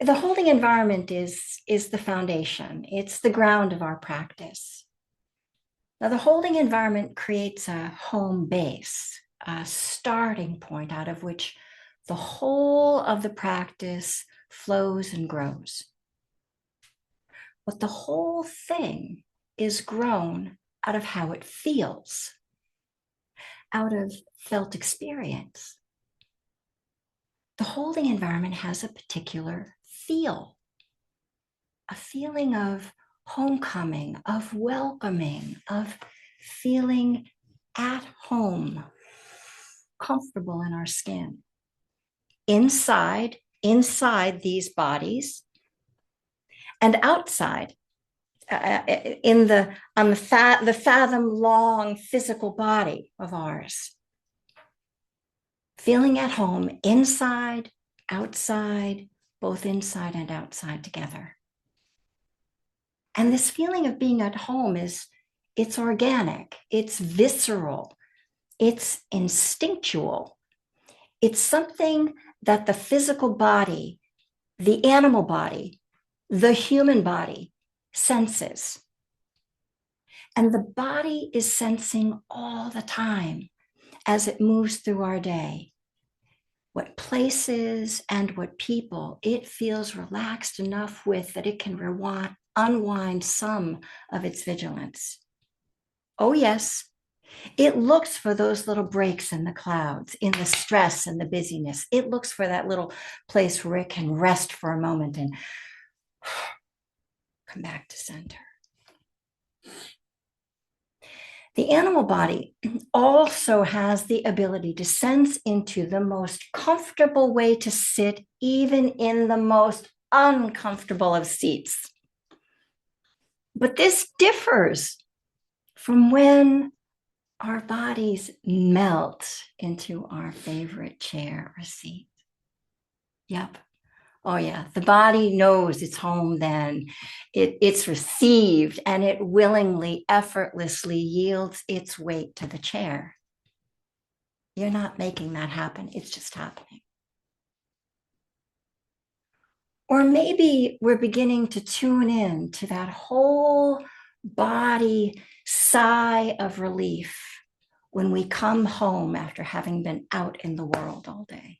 The holding environment is the foundation. It's the ground of our practice. Now, the holding environment creates a home base, a starting point out of which the whole of the practice flows and grows. But the whole thing is grown out of how it feels, out of felt experience. The holding environment has a particular feel, a feeling of homecoming, of welcoming, of feeling at home, comfortable in our skin. Inside these bodies, and outside, in the fathom long physical body of ours. Feeling at home inside, outside, both inside and outside together. And this feeling of being at home it's organic, it's visceral, it's instinctual. It's something that the physical body, the animal body, the human body senses. And the body is sensing all the time as it moves through our day. What places and what people it feels relaxed enough with that it can unwind some of its vigilance. Oh, yes, it looks for those little breaks in the clouds, in the stress and the busyness. It looks for that little place where it can rest for a moment and come back to center. The animal body also has the ability to sense into the most comfortable way to sit, even in the most uncomfortable of seats. But this differs from when our bodies melt into our favorite chair or seat. Yep. Oh, yeah. The body knows it's home then. It's received and it willingly, effortlessly yields its weight to the chair. You're not making that happen. It's just happening. Or maybe we're beginning to tune in to that whole body sigh of relief when we come home after having been out in the world all day.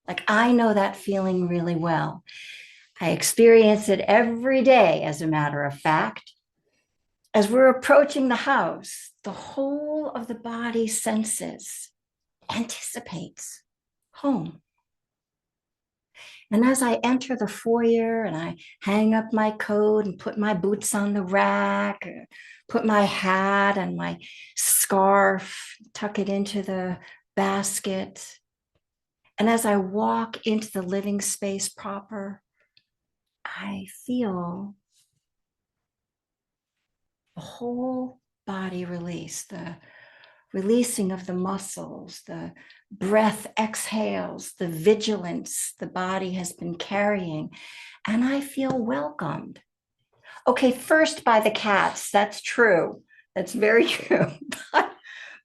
Like, I know that feeling really well. I experience it every day, as a matter of fact. As we're approaching the house, the whole of the body senses, anticipates home. And as I enter the foyer and I hang up my coat and put my boots on the rack, put my hat and my scarf, tuck it into the basket, and as I walk into the living space proper, I feel the whole body release, the releasing of the muscles, the breath exhales, the vigilance the body has been carrying, and I feel welcomed. Okay, first by the cats, that's true. That's very true. But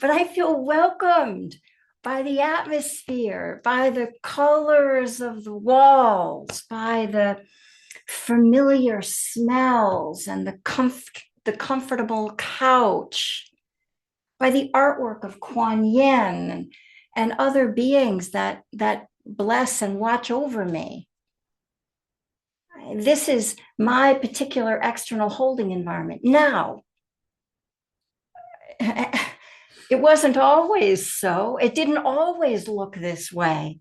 I feel welcomed by the atmosphere, by the colors of the walls, by the familiar smells and the comfortable couch, by the artwork of Kuan Yin and other beings that bless and watch over me. This is my particular external holding environment. Now, it wasn't always so. It didn't always look this way,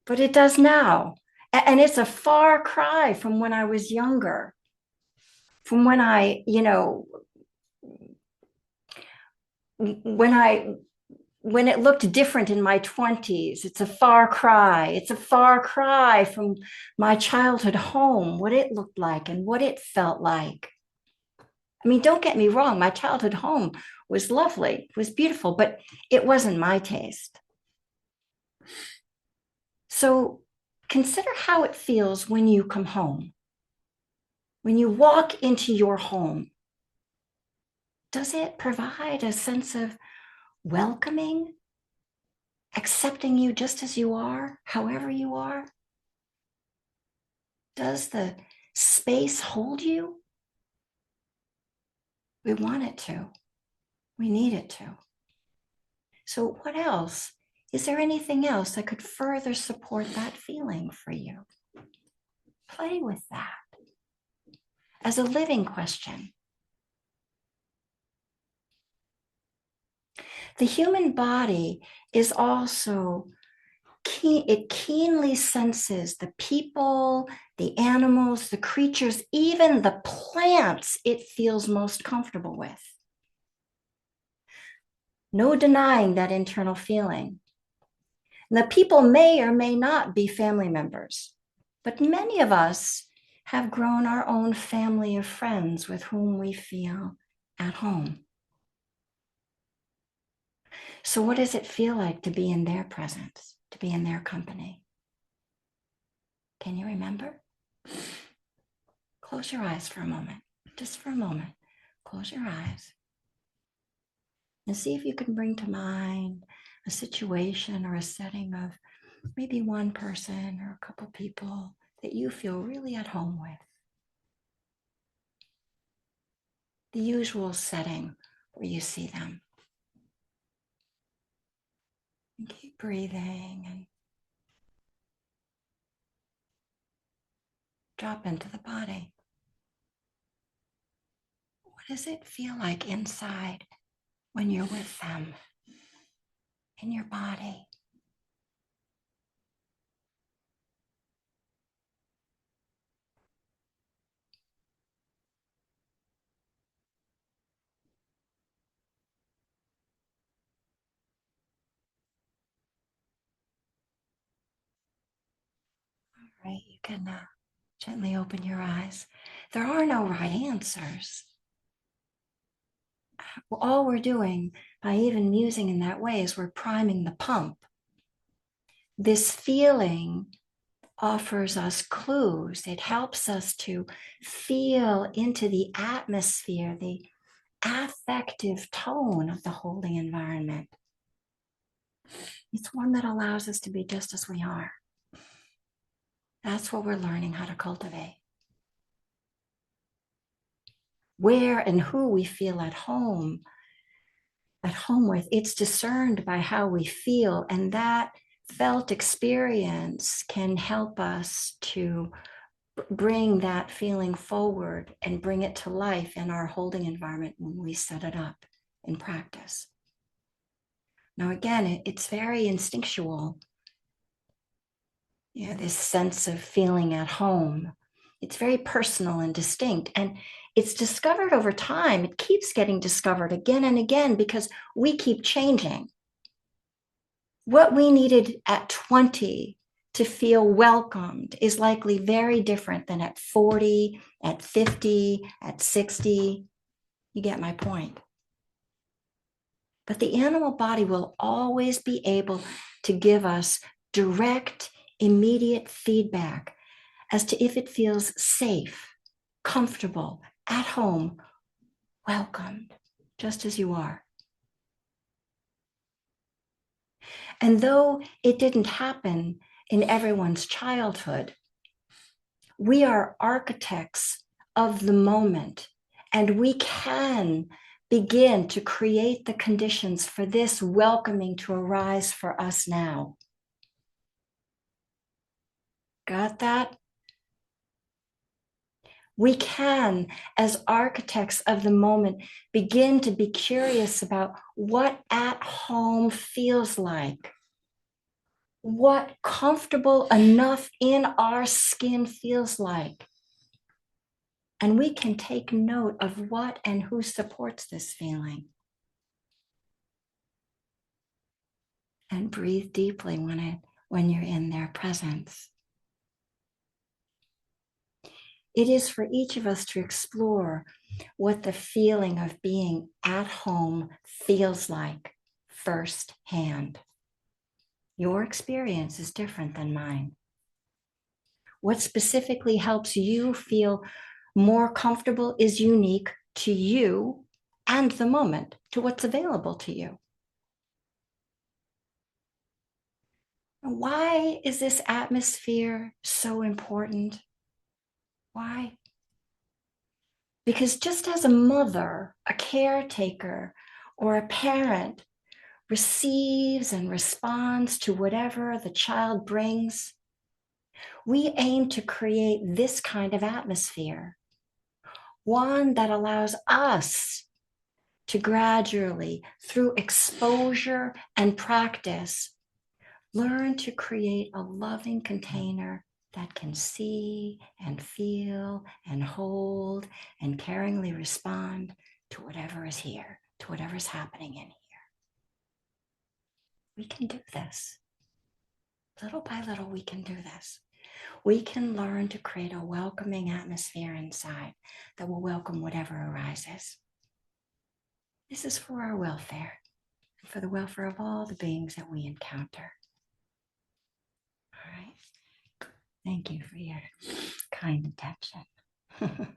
but it does now. And it's a far cry from when I was younger, from when when it looked different in my 20s. It's a far cry. It's a far cry from my childhood home, what it looked like and what it felt like. I mean, don't get me wrong, my childhood home was lovely, it was beautiful, but it wasn't my taste. So consider how it feels when you come home. When you walk into your home, does it provide a sense of welcoming, accepting you just as you are, however you are? Does the space hold you? We want it to. We need it to. So what else? Is there anything else that could further support that feeling for you? Play with that as a living question. The human body is also it keenly senses the people, the animals, the creatures, even the plants it feels most comfortable with. No denying that internal feeling. And the people may or may not be family members, but many of us have grown our own family of friends with whom we feel at home. So what does it feel like to be in their presence, to be in their company? Can you remember? Close your eyes for a moment, just for a moment. Close your eyes and see if you can bring to mind a situation or a setting of maybe one person or a couple people that you feel really at home with. The usual setting where you see them. And keep breathing and drop into the body. What does it feel like inside when you're with them in your body? All right, you can gently open your eyes. There are no right answers. All we're doing by even musing in that way is we're priming the pump. This feeling offers us clues. It helps us to feel into the atmosphere, the affective tone of the holding environment. It's one that allows us to be just as we are. That's what we're learning how to cultivate. Where and who we feel at home with, it's discerned by how we feel, and that felt experience can help us to bring that feeling forward and bring it to life in our holding environment when we set it up in practice. Now, again, it's very instinctual. This sense of feeling at home. It's very personal and distinct, and it's discovered over time. It keeps getting discovered again and again because we keep changing. What we needed at 20 to feel welcomed is likely very different than at 40, at 50, at 60. You get my point. But the animal body will always be able to give us direct, immediate feedback as to if it feels safe, comfortable, at home, welcomed, just as you are. And though it didn't happen in everyone's childhood, we are architects of the moment, and we can begin to create the conditions for this welcoming to arise for us now. Got that? We can, as architects of the moment, begin to be curious about what at home feels like, what comfortable enough in our skin feels like. And we can take note of what and who supports this feeling. And breathe deeply when you're in their presence. It is for each of us to explore what the feeling of being at home feels like firsthand. Your experience is different than mine. What specifically helps you feel more comfortable is unique to you and the moment, to what's available to you. Why is this atmosphere so important? Why? Because just as a mother, a caretaker, or a parent receives and responds to whatever the child brings, we aim to create this kind of atmosphere, one that allows us to gradually, through exposure and practice, learn to create a loving container that can see and feel and hold and caringly respond to whatever is here, to whatever's happening in here. We can do this. Little by little, we can do this. We can learn to create a welcoming atmosphere inside that will welcome whatever arises. This is for our welfare and for the welfare of all the beings that we encounter. All right. Thank you for your kind attention.